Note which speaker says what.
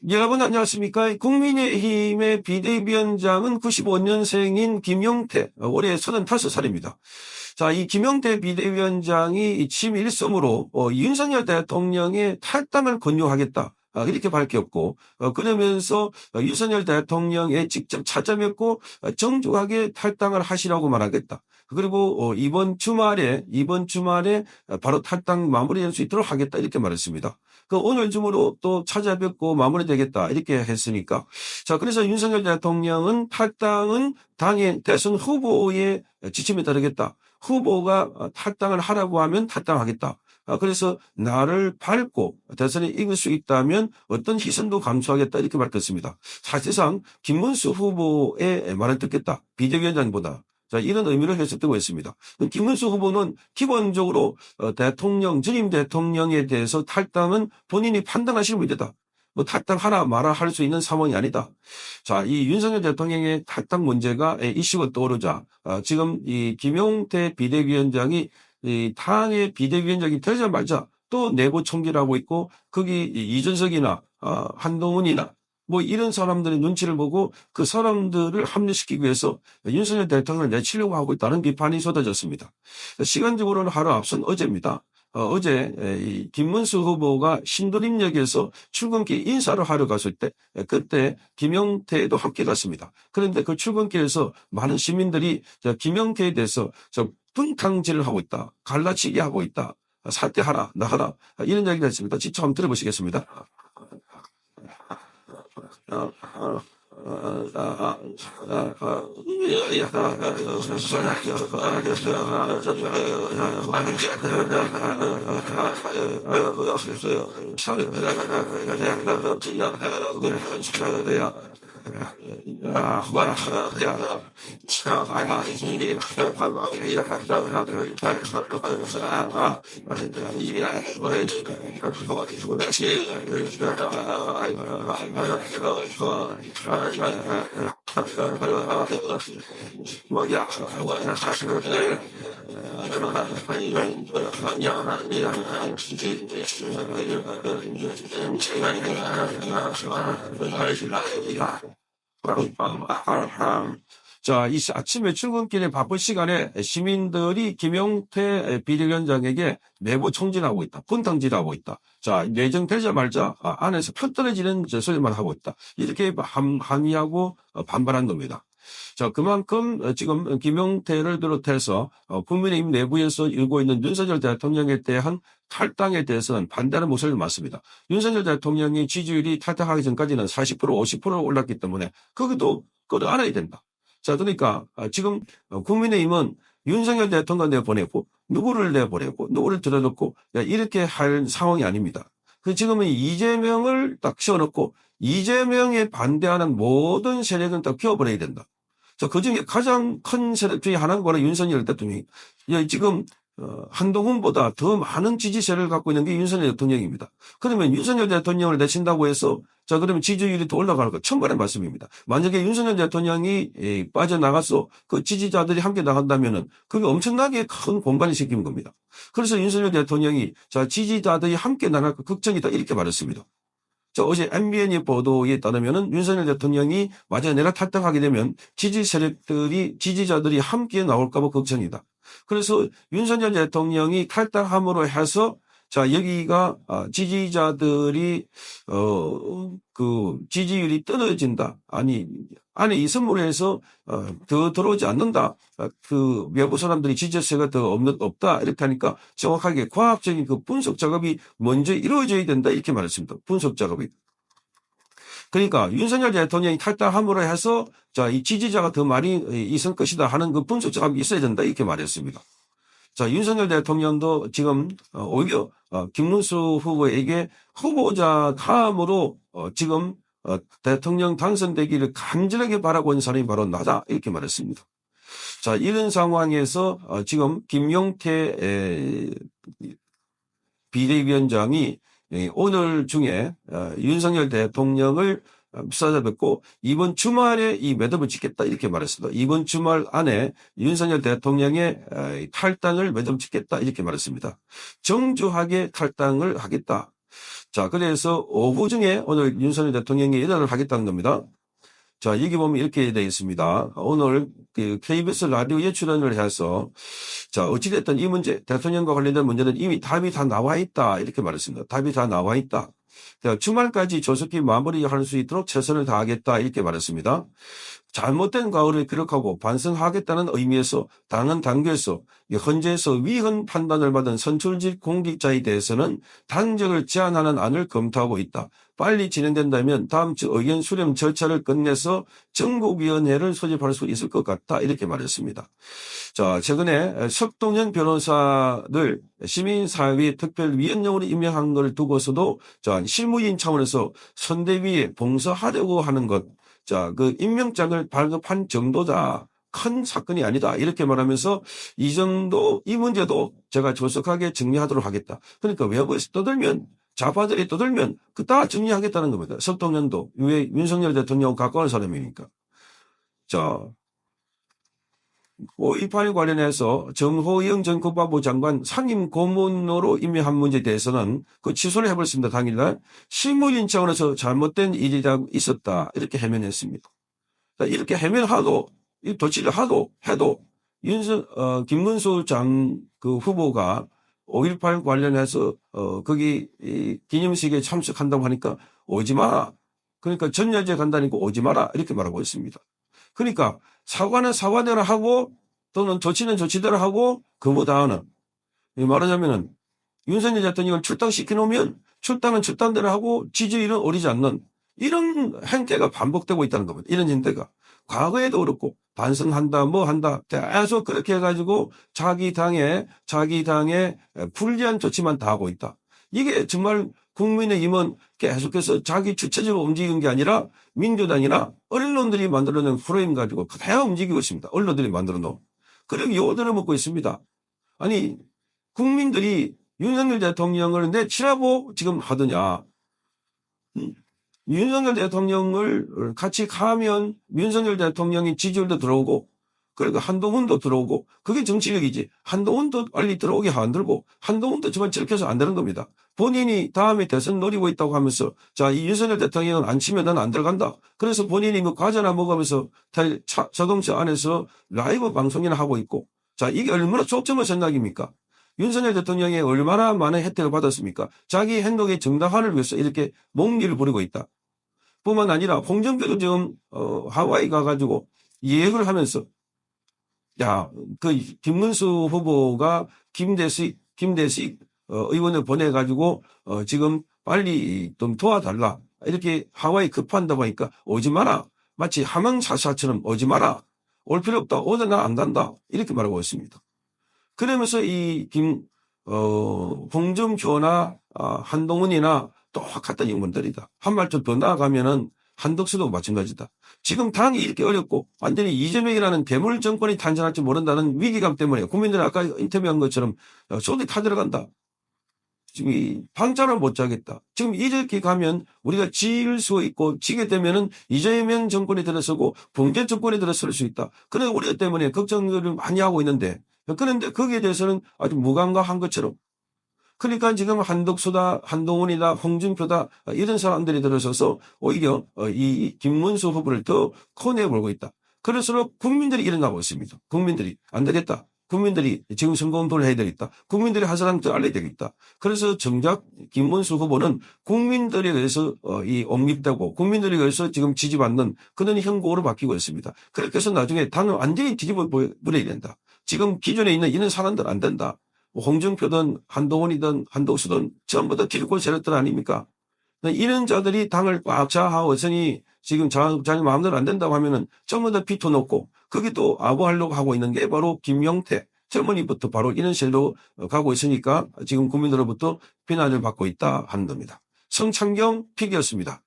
Speaker 1: 여러분 안녕하십니까? 국민의힘의 비대위원장은 95년생인 김용태, 올해 35살입니다. 자, 이 김용태 비대위원장이 취임 일성으로 윤석열 대통령의 탈당을 권유하겠다. 이렇게 밝혔고, 그러면서 윤석열 대통령에 직접 찾아뵙고 정중하게 탈당을 하시라고 말하겠다. 그리고 이번 주말에 바로 탈당 마무리될 수 있도록 하겠다 이렇게 말했습니다. 오늘 중으로 또 찾아뵙고 마무리되겠다 이렇게 했으니까, 자, 그래서 윤석열 대통령은 탈당은 당의 대선 후보의 지침에 따르겠다. 후보가 탈당을 하라고 하면 탈당하겠다. 그래서 나를 밟고 대선에 이길 수 있다면 어떤 희생도 감수하겠다 이렇게 밝혔습니다. 사실상 김문수 후보의 말을 듣겠다. 비대위원장보다. 자, 이런 의미를 해석되고 있습니다. 김문수 후보는 기본적으로 전임 대통령에 대해서 탈당은 본인이 판단하시는 문제다. 뭐 탈당하라 마라 할 수 있는 상황이 아니다. 자, 이 윤석열 대통령의 탈당 문제가 이슈가 떠오르자 지금 이 김용태 비대위원장이 이 당의 비대위원장이 되자마자 또 내부 총질을 하고 있고, 거기 이준석이나 한동훈이나 뭐 이런 사람들의 눈치를 보고 그 사람들을 합류시키기 위해서 윤석열 대통령을 내치려고 하고 있다는 비판이 쏟아졌습니다. 시간적으로는 하루 앞선 어제입니다. 어제 이 김문수 후보가 신도림역에서 출근길 인사를 하러 갔을 때 그때 김용태도 함께 갔습니다. 그런데 그 출근길에서 많은 시민들이 김용태에 대해서 분탕질을 하고 있다. 갈라치기 하고 있다. 사퇴하라, 나가라. 이런 이야기를 했습니다. 직접 한번 들어보시겠습니다. 자, 이 아침에 출근길에 바쁜 시간에 시민들이 김용태 비대위원장에게 내부 총질하고 있다. 분탕질하고 있다. 자, 내정되자마자 안에서 편 떨어지는 소리만 하고 있다. 이렇게 항의하고 반발한 겁니다. 자, 그만큼 지금 김용태를 비롯해서 국민의힘 내부에서 일고 있는 윤석열 대통령에 대한 탈당에 대해서는 반대하는 목소리를 맞습니다. 윤석열 대통령의 지지율이 탈당하기 전까지는 40% 50% 올랐기 때문에 그것도 끌어안아야 된다. 자, 그러니까 지금 국민의힘은 윤석열 대통령 내보내고 누구를 내보내고 누구를 들어놓고 이렇게 할 상황이 아닙니다. 지금은 이재명을 딱 세워놓고 이재명에 반대하는 모든 세력은 딱 키워버려야 된다. 자, 그중에 가장 큰 세력 중에 하나가 바로 윤석열 대통령이 지금 한동훈보다 더 많은 지지세를 갖고 있는 게 윤석열 대통령입니다. 그러면 윤석열 대통령을 내친다고 해서 자, 그러면 지지율이 더 올라가는 거 천만의 말씀입니다. 만약에 윤석열 대통령이 빠져나가서 그 지지자들이 함께 나간다면은 그게 엄청나게 큰 공간을 시키는 겁니다. 그래서 윤석열 대통령이 자, 지지자들이 함께 나갈 거 걱정이다 이렇게 말했습니다. 어제 MBN의 보도에 따르면은 윤석열 대통령이 만약에 내가 탈당하게 되면 지지자들이 함께 나올까봐 걱정이다. 그래서 윤석열 대통령이 탈당함으로 해서 자, 여기가 지지자들이 그 지지율이 떨어진다. 아니 안에 이선물을 해서 더 들어오지 않는다. 그 외부 사람들이 지지세가 더 없다. 이렇게 하니까 정확하게 과학적인 그 분석 작업이 먼저 이루어져야 된다. 이렇게 말했습니다. 분석 작업이. 그러니까 윤석열 대통령이 탈당함으로 해서 자, 이 지지자가 더 많이 있을 것이다 하는 그 분석 작업이 있어야 된다. 이렇게 말했습니다. 자, 윤석열 대통령도 지금 오히려 김문수 후보에게 후보자 다음으로 지금 대통령 당선되기를 간절하게 바라고 있는 사람이 바로 나다 이렇게 말했습니다. 자, 이런 상황에서 지금 김용태 비대위원장이 오늘 중에 윤석열 대통령을 찾아뵙고 이번 주말에 이 매듭을 짓겠다 이렇게 말했습니다. 이번 주말 안에 윤석열 대통령의 탈당을 매듭 짓겠다 이렇게 말했습니다. 정주하게 탈당을 하겠다. 자, 그래서 오후중에 오늘 윤석열 대통령이 연설을 하겠다는 겁니다. 자, 여기 보면 이렇게 되어 있습니다. 오늘 그 KBS 라디오에 출연을 해서 자, 어찌됐든 이 문제, 대통령과 관련된 문제는 이미 답이 다 나와 있다. 이렇게 말했습니다. 답이 다 나와 있다. 주말까지 조속히 마무리할 수 있도록 최선을 다하겠다. 이렇게 말했습니다. 잘못된 과거를 기록하고 반성하겠다는 의미에서 당은 당규에서 헌재에서 위헌 판단을 받은 선출직 공직자에 대해서는 당적을 제한하는 안을 검토하고 있다. 빨리 진행된다면 다음 주 의견 수렴 절차를 끝내서 정국위원회를 소집할 수 있을 것 같다. 이렇게 말했습니다. 자, 최근에 석동현 변호사를 시민사회 특별위원장으로 임명한 걸 두고서도 자, 실무인 차원에서 선대위에 봉사하려고 하는 것. 자, 그 임명장을 발급한 정도다. 큰 사건이 아니다. 이렇게 말하면서 이 정도, 이 문제도 제가 조속하게 정리하도록 하겠다. 그러니까 외부에서 떠들면, 좌파들이 떠들면 그 다 정리하겠다는 겁니다. 석동현도 왜 윤석열 대통령 가까운 사람이니까. 자, 5.18 관련해서 정호영 전 국방부 장관 상임 고문으로 임명한 문제에 대해서는 그 취소를 해버렸습니다. 당일날. 실무인 차원에서 잘못된 일이 있었다. 이렇게 해명했습니다. 이렇게 해명하도, 도치를 하도 해도 김문수 그 후보가 5.18 관련해서 거기 기념식에 참석한다고 하니까 오지 마라. 그러니까 전야제 간다니까 오지 마라. 이렇게 말하고 있습니다. 그러니까 사과는 사과대로 하고 또는 조치는 조치대로 하고 그보다는 말하자면은 윤석열 대통령을 출당시켜 놓으면 출당은 출당대로 하고 지지율은 오르지 않는 이런 행태가 반복되고 있다는 겁니다. 이런 행태가. 과거에도 그렇고 반성한다 뭐 한다 계속 그렇게 해가지고 자기 당에 불리한 조치만 다 하고 있다. 이게 정말 국민의힘은 계속해서 자기 주체적으로 움직이는 게 아니라 민주당이나 언론들이 만들어낸 프레임 가지고 그대로 움직이고 있습니다. 언론들이 만들어놓은. 그리고 요들을 먹고 있습니다. 아니 국민들이 윤석열 대통령을 내치라고 지금 하더냐. 윤석열 대통령을 같이 가면 윤석열 대통령이 지지율도 들어오고 그리고 한동훈도 들어오고 그게 정치력이지. 한동훈도 빨리 들어오게 안 들고 한동훈도 정말 저렇게 해서 안 되는 겁니다. 본인이 다음에 대선 노리고 있다고 하면서 자, 이 윤석열 대통령은 안 치면 난 안 들어간다. 그래서 본인이 뭐 과자나 먹으면서 자동차 안에서 라이브 방송이나 하고 있고 자, 이게 얼마나 족점의 생각입니까? 윤석열 대통령이 얼마나 많은 혜택을 받았습니까? 자기 행동의 정당화를 위해서 이렇게 몽리를 부리고 있다. 뿐만 아니라 홍준표도 지금 하와이 가가지고 예약을 하면서 야, 그 김문수 후보가 김대식 의원을 보내가지고 지금 빨리 좀 도와달라. 이렇게 하와이 급한다고 하니까 오지 마라. 마치 하망사사처럼 오지 마라. 올 필요 없다. 오늘 나 안 간다. 이렇게 말하고 있습니다. 그러면서 이 홍준표나 한동훈이나 똑같은 인물들이다. 한 발짝 더 나아가면은 한덕수도 마찬가지다. 지금 당이 이렇게 어렵고 완전히 이재명이라는 괴물 정권이 탄생할지 모른다는 위기감 때문에 국민들은 아까 인터뷰한 것처럼 손이 타들어간다. 지금 이 방자를 못 자겠다. 지금 이렇게 가면 우리가 질 수 있고 지게 되면은 이재명 정권이 들어서고 범죄 정권이 들어설 수 있다. 그래서 우리 때문에 걱정을 많이 하고 있는데 그런데 거기에 대해서는 아주 무감각한 것처럼 그러니까 지금 한덕수다, 한동훈이다, 홍준표다 이런 사람들이 들어서서 오히려 이 김문수 후보를 더 코내버리고 있다. 그럴수록 국민들이 일어나고 있습니다. 국민들이 안 되겠다. 국민들이 지금 선거운동을 해야 되겠다. 국민들이 한 사람 더 알려야 되겠다. 그래서 정작 김문수 후보는 국민들에 의해서 옹립되고 국민들에 의해서 지금 지지받는 그런 형국으로 바뀌고 있습니다. 그렇게 해서 나중에 당을 완전히 뒤집어 버려야 된다. 지금 기존에 있는 이런 사람들 안 된다. 홍준표든 한동훈이든 한덕수든 전부 다 길골 세력들 아닙니까? 이런 자들이 당을 꽉 차하고서니 지금 자기 마음대로 안 된다고 하면은 전부 다 비토놓고 거기 또 아부하려고 하고 있는 게 바로 김용태 젊은이부터 바로 이런 셀로 가고 있으니까 지금 국민들로부터 비난을 받고 있다 하는 겁니다. 성창경 PD였습니다.